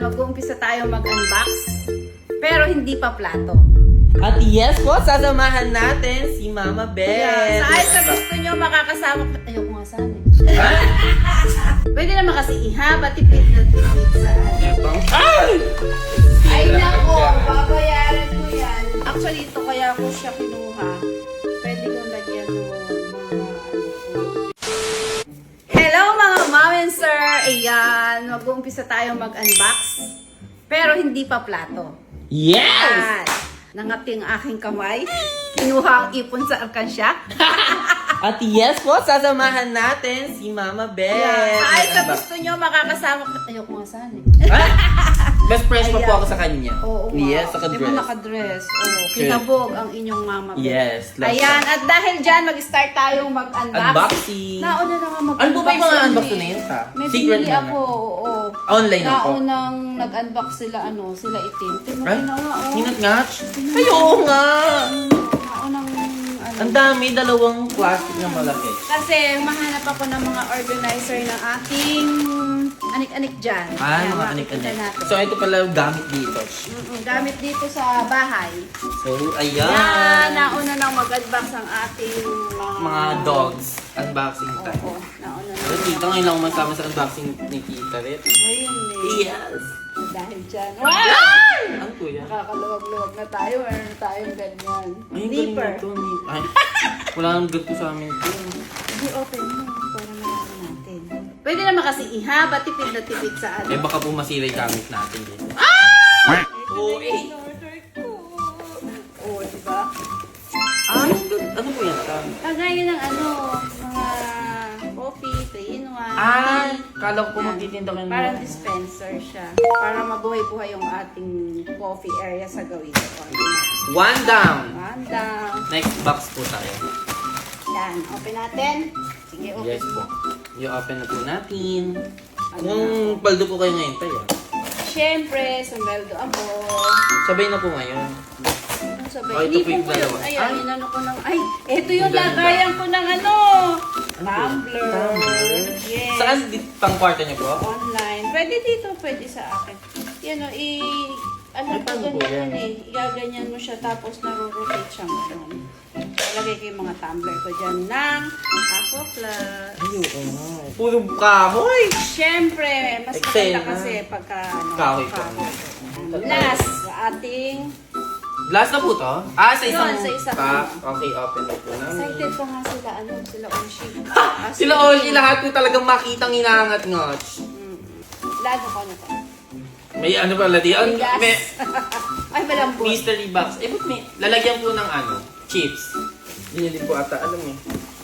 mag-uumpisa tayo mag-unbox, pero hindi pa plato. At yes po, sasamahan natin si Mama Beth. Sa ayos na gusto nyo makakasama, ayoko nga sana eh. Pwede naman kasi ihaba, tipid na tipid sa Ay nako, babayaran mo yan. Actually, ito kaya ko siya kinuha. Pwede kong lagyan ng mga Hello mga mom and sir! Ayan, mag-uumpisa tayo mag-unbox, pero hindi pa plato. Yes! Ayan. Nangati ang aking kamay. Kinuha ang ipon sa alkansya. At yes po, sasamahan natin si Mama Beth. Sa ayos na gusto nyo makakasama. Ayoko nga sana eh. Best friends pa po Ayan. ako sa kanya. Oo nga. Yes, Di ba naka-dress. nakadress? Oo. Kinabog ang inyong mama. Yes, love Ayan. At dahil dyan, mag-start tayong mag-unbox. Unboxing. Nauna na nga mag-unbox. Ano po ba yung mga yun unbox eh. na yun ha? May Secret binili na ako. Oo. Online na po. Naunang nag-unbox sila, sila itim. Tingnan Ay, mo na nga, oh. hinat-ngatch? Ay, oo nga. Naunang, Ang dami, dalawang plastic na malaki. Kasi mahanap ako ng mga organizer ng aking anik-anik dyan. Ah, Ayan, mga makikita anik-anik. natin. So, ito pala gamit dito. Gamit dito sa bahay. So, Yan, ayan. nauna nang mag-unbox ang ating Mga dogs. Unboxing time. Oo, nauna na. Pero tita, ngayon lang masama sa unboxing ni Tita Rit. Ayun eh. Yes! Dahil dyan. Ang kuya? Nakakaluwag-luwag na tayo. Meron na tayong ganyan. Ay, ang galing Zipper. na to. Ay, wala nang ganito sa amin. Hindi open mo para malaman natin. Pwede naman kasi ihaba, tipid na tipid sa ano. Eh, baka po masira yung gamit natin dito. Oo, eh. order ko. Oo, diba? Ay, ano po yan? Kagaya ng mga coffee, 3-in-1. Ah, kala ko po Yan. magtitinda kayo. Parang dispenser siya. Para mabuhay-buhay yung ating coffee area sa gawin. One down. One down. Next box po tayo. Yan. Open natin. Sige, open Yes po. mo. I-open na po natin. Ano Kung paldo po kayo ngayon tayo. Siyempre, sumeldo ako. Sabay na po ngayon. Ano sabay? Oh, ito Hindi po yung po yun. dalawa. Ayan, Ay. inano ko ng... Ay, ito yung Ang ganda. lagayan ko ng Ano po yan? tumbler. Tumbler. Yes. Saan pang kwarto niyo po? Online. Pwede dito, pwede sa akin. Yan o, Ay, paano po ganyan yan? eh. Igaganyan mo siya, tapos naro-rotate siya mo. Lagay ko yung mga tumbler ko dyan ng Aqua Plus. Ay, oo nga. Puro kahoy. Siyempre, mas maganda Excel na. kasi pagka Kahoy po. Last, sa ating... Last na po to? Ah, sa isang Yun, sa isang- pack. Okay, open na po namin. Excited pa nga sila Onshi. Sila Oshi, lahat po talagang makitang inangat-ngatch. Lado ko na to. May ano pala di? May Bigas. Ay, malambot. mystery box. Eh, ba't may lalagyan po ng chips. Binili po ata, alam niyo.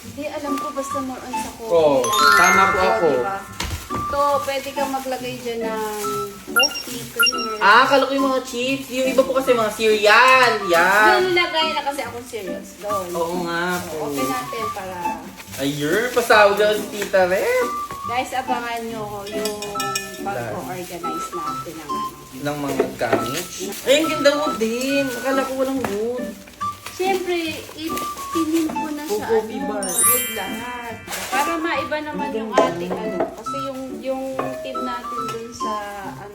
Hindi, alam ko basta more on sa coffee. Oo, tama po ako. Diba? Ito, pwede kang maglagay dyan ng coffee, creamer. Ah, kala ko yung mga chips. Yung iba po kasi mga cereal. Yan. Nilagay na kasi akong cereals doon. Oo nga po. Open natin para... Ayun, pasawag daw si Tita Rep. Guys, abangan nyo ko yung pag-organize natin ng Ng mga gamit. Ay, ang ganda mo din. Akala ko walang wood. Siyempre, itinin ko na sa Coffee bar. wood lahat. Para maiba naman yung ating Kasi yung team natin dun sa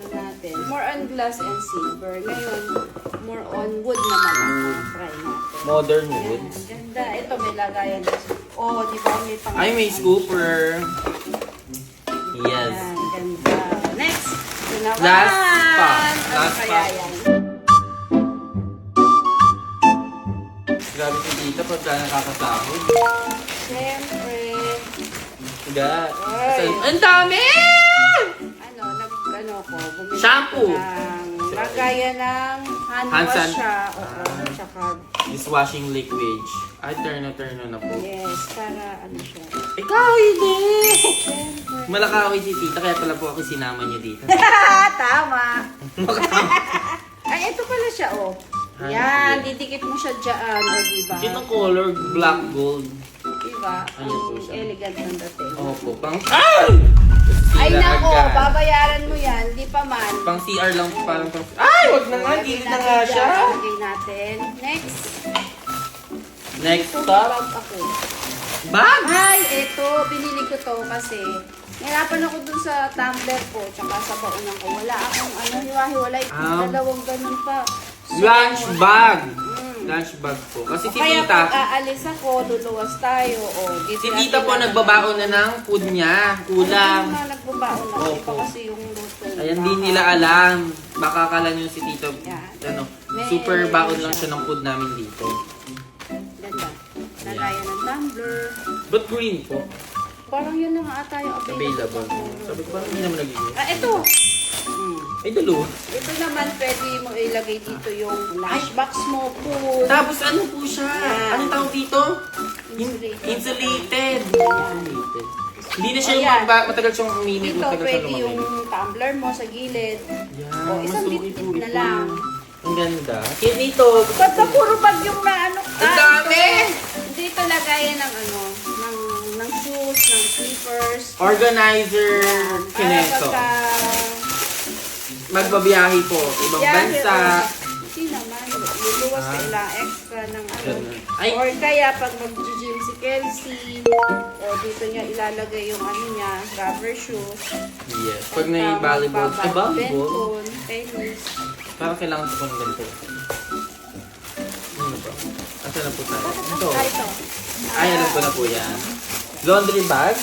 natin, more on glass and silver. Ngayon, more on wood naman ang try natin. Modern Yan, wood. ang ganda. Ito may lagayan. Oh, di ba? May pang... Ay, may scooper. Yes. Yan, ganda. Next! Ito naman. Last pa. Ano Last kaya pa. yan? Grabe si Tita pagka nakakasahod. Siyempre, Tiga. Ay. Ang dami! bumili Shampoo. ako ng lagayan ng hand Hand wash san- siya. Oo, tsaka, Dishwashing liquid. Ay, turno na po. yes, para siya. Ikaw, hindi! Siyempre. Malakawi si Tita, kaya pala po ako sinama niyo dito. Tama! Ay, ito pala siya, oh. Ay, Yan, sige. didikit mo siya dyan, o diba? Ito color, black gold. Diba? Ano po Ang siya? elegant ng dating. Opo, pang... Ay! Ay, Sila nako, agad. babayaran mo yan, di pa man. Pang CR lang, parang pang... Ay, wag na nga, Lagay gilid na natin nga dyan, siya. lagay natin. Next. Next Ito, stop. bag ako. Bag! Ay, eto, binili ko to kasi nahirapan ako dun sa tumbler ko, tsaka sa baonan ko. Wala akong maghiwa-hiwalay. Dalawang ganun pa. So, Lunch bag. Mm. Lunch bag po. Kasi si Kaya tita, pag aalis ako, luluwas tayo. si tita po nagbabaon na ng food niya. Kulang. Ano na nagbabaon na? Iba Opo. kasi yung luto. Ayan, di nila alam. Baka akala nyo si tito, Yan. ano, May- super baon lang siya ng food namin dito. Ganda. Lagayan ng tumbler. But green po. Parang yun na nga ata yung Available po. Sabi ko parang hindi naman nagiging. Ito. Mm. Ay, dalawa. Ito naman, pwede mo ilagay dito yung lunchbox mo, food. Tapos ano po siya? Yan. Anong tawag dito? Insulated. Insulated. Yan. Insulated. Hindi na siya yung Ayan. matagal siyang uminit, Dito, matagal siyang pwede yung lumamig. tumbler mo sa gilid. Yan, O, isang masuki bit-bit po na ito. lang. Ang ganda. Kaya dito, Ba't na puro bag yung naano? Ang dami! Dito lagayan ng ano, ng shoes, ng slippers. organizer, Para kineso. pagka... Magbabiyahe po, ibang Biyahe, bansa. Hindi naman. Luluwas ka ilang extra ng ano. Ganun. Ay. Or kaya pag mag-gym si Kelsey, o dito niya ilalagay yung ano niya, rubber shoes. Yes. Pag may volleyball, ay volleyball. Badminton, tennis. Parang kailangan ko ng ganito. Ano ba? Asa na po tayo? Ito. Ito. Ay, alam ko na po yan. Laundry bag?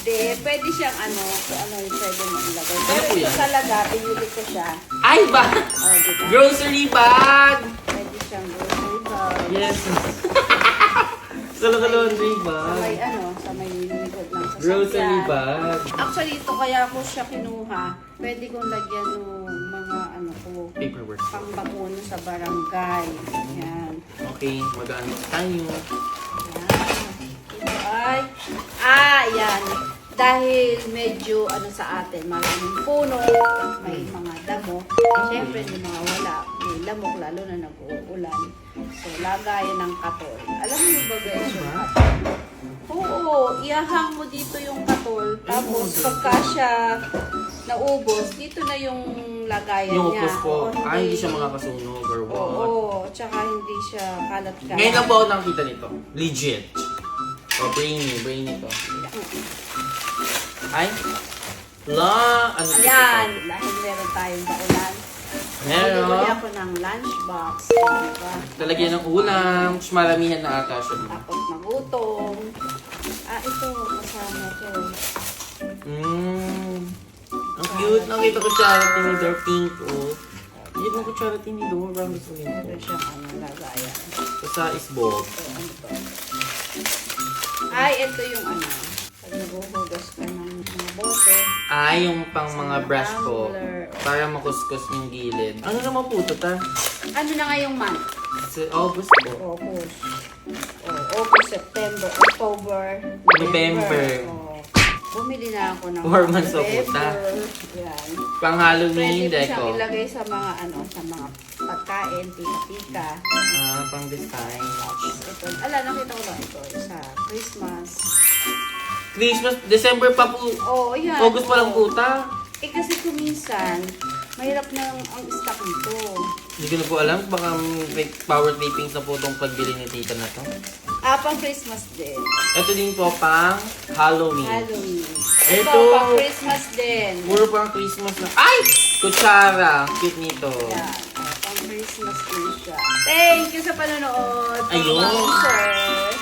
Hindi, pwede siyang ano, kung ano yung pwede mo ilagay. Ano Pero po ito yan? talaga, pinili ko siya. Ay ba? O, diba? Grocery bag! Pwede siyang grocery bag. Yes. Sa laundry Sa bag. may ano, sa may likod ng sasakyan. Grocery bag. Actually, ito kaya ko siya kinuha. Pwede kong lagyan ng mga ano ko, Paperwork. pangbakuno sa barangay. Yan. Okay, mag-ano tayo. Yan. Ito ay, yan. Dahil medyo ano sa atin, maraming puno, may mga damo. Siyempre, hindi mawawala. May lamok, lalo na nag-uulan. So, lagayan ng katol. Alam mo ba guys yung katol? Oo, ihahang mo dito yung katol. Tapos, pagka siya naubos, dito na yung lagayan Yung niya. upos po, Oo, hindi siya makakasunog or what. Oo, tsaka hindi siya kalat-kalat. Ngayon lang po ako nakakita nito. Legit. O, brainy to. Ay. Ano ito? Ayan, dahil meron tayong baunan. Bibili Meron. ako ng lunchbox. Diba? Talagyan ng ulam. Tapos maramihan na ata siya. Tapos magutom. Ito, kasama to. Ang cute. Nakita ko charity ni Dor Pink. Oh. Hindi mo ko charity ni Dor. Parang gusto nito. Meron siyang ano, lagayan. Sa isbog. Ito, ano to? Ito yung ano. Pag naguhugas ka ng mga bote. Yung pang mga brush po. Tumbler. Para makuskus yung gilid. Ano naman po ito, ta? Ano na nga yung month? Sa August po. August. August, September, October, November. Bumili na ako ng 4 months of November. puta. Yan. Pang Halloween, Pwede ko siyang deco. ilagay sa mga ano, sa mga pagkain, tika-tika. Pang design. Ito, nakita ko lang ito sa Christmas. Christmas, December pa po. Yan. August pa lang po, ta. Kasi kung minsan, mahirap na ang stock nito. Hindi ko na po alam. Baka may power tapings na po itong pagbili ni tita na to. Pang Christmas din. Ito din po pang Halloween. Halloween. Ito. Pang Christmas din. Puro pang Christmas na. Ay! Kutsara. Cute nito. Yan. Pang Christmas din siya. Thank you sa panonood. Ayun. Sir.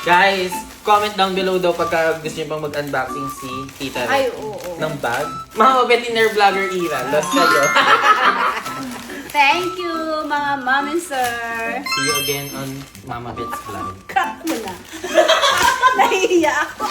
Guys, comment down below daw pagka gusto nyo pang mag-unboxing si tita Oo. ng bag. Mga beginner vlogger era. Lost kayo. Thank you, mga mom and sir. See you again on Mama Bet's vlog. Cut mo na. Nahihiya ako.